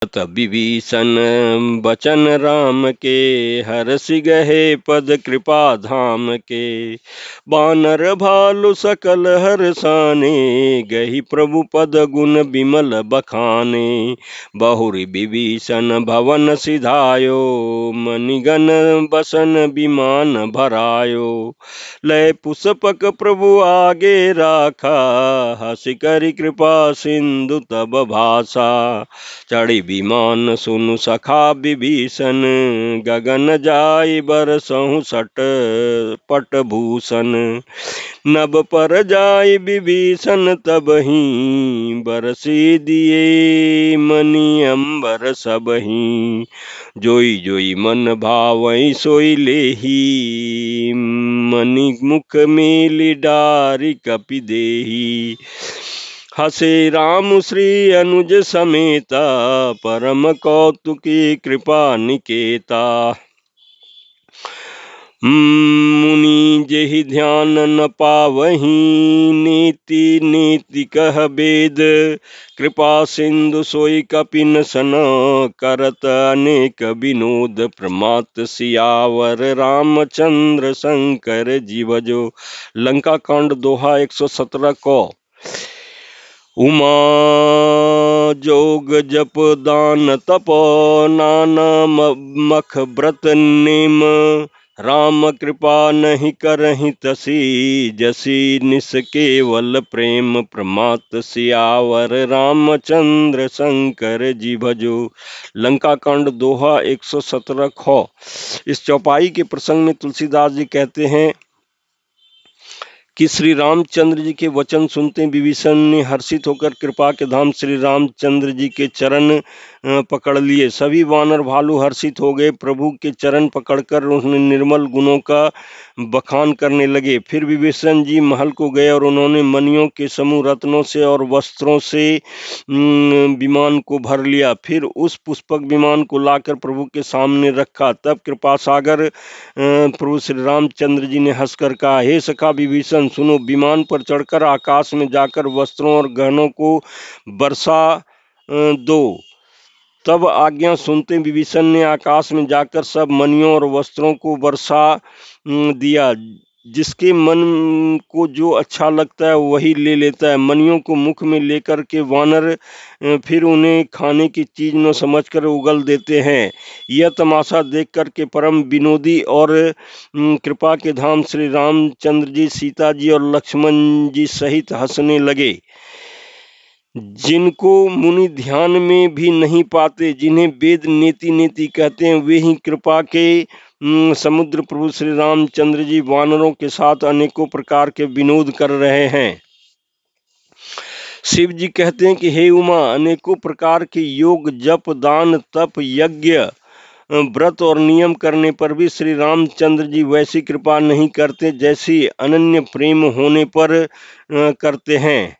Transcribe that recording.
तब विभीषण बचन राम के, हरषि गहे पद कृपा धाम के। बानर भालु सकल हर्षाने, गहि प्रभु पद गुण बिमल बखाने। बहुरि विभीषण भवन सिधायो, मणिगण बसन विमान भरायो। लय पुष्पक प्रभु आगे राखा, हसि करि कृपा सिंधु तब भाषा। चढ़ी विमान सुनु सखा विभीषण, गगन जाय बरसहु सट पट भूषण। नभ पर जाय विभीषण तबहि, बरसी दिए मणि अंबर सबहि। जोई जोई मन भावै सोई लेहि, मणि मुख मेलि डारि कपि देहि। हसे राम श्री अनुज समेता, परम कौतुकी कृपा निकेता। मुनि जेहि ध्यान न पावहीं, नीति नीति कह वेद। कृपा सिंधु सोई कपिन सन, करत अनेक विनोद। प्रमात सियावर रामचंद्र शंकर जी भजो। लंका कांड दोहा 117 को। उमा जोग जप दान तप, नाना मख व्रत नेम। राम कृपा नहीं करहि तसी, जसी निस केवल प्रेम। प्रमात सियावर रामचंद्र शंकर जी भजो। लंका कांड दोहा 117 खो। इस चौपाई के प्रसंग में तुलसीदास जी कहते हैं कि श्री रामचंद्र जी के वचन सुनते विभीषण ने हर्षित होकर कृपा के धाम श्री रामचंद्र जी के चरण पकड़ लिए। सभी वानर भालू हर्षित हो गए। प्रभु के चरण पकड़कर उन्होंने निर्मल गुणों का बखान करने लगे। फिर विभीषण जी महल को गए और उन्होंने मणियों के समूह रत्नों से और वस्त्रों से विमान को भर लिया। फिर उस पुष्पक विमान को लाकर प्रभु के सामने रखा। तब कृपा सागर प्रभु श्री रामचंद्र जी ने हंसकर कहा, हे सखा विभीषण सुनो, विमान पर चढ़कर आकाश में जाकर वस्त्रों और गहनों को बरसा दो। तब आज्ञा सुनते विभीषण ने आकाश में जाकर सब मणियों और वस्त्रों को बरसा दिया। जिसके मन को जो अच्छा लगता है वही ले लेता है। मणियों को मुख में लेकर के वानर फिर उन्हें खाने की चीज न समझकर उगल देते हैं। यह तमाशा देख कर के परम विनोदी और कृपा के धाम श्री रामचंद्र जी, सीता जी और लक्ष्मण जी सहित हंसने लगे। जिनको मुनि ध्यान में भी नहीं पाते, जिन्हें वेद नेति नेति कहते हैं, वे ही कृपा के समुद्र प्रभु श्री रामचंद्र जी वानरों के साथ अनेकों प्रकार के विनोद कर रहे हैं। शिव जी कहते हैं कि हे उमा, अनेकों प्रकार के योग जप दान तप यज्ञ व्रत और नियम करने पर भी श्री रामचंद्र जी वैसी कृपा नहीं करते जैसी अनन्य प्रेम होने पर करते हैं।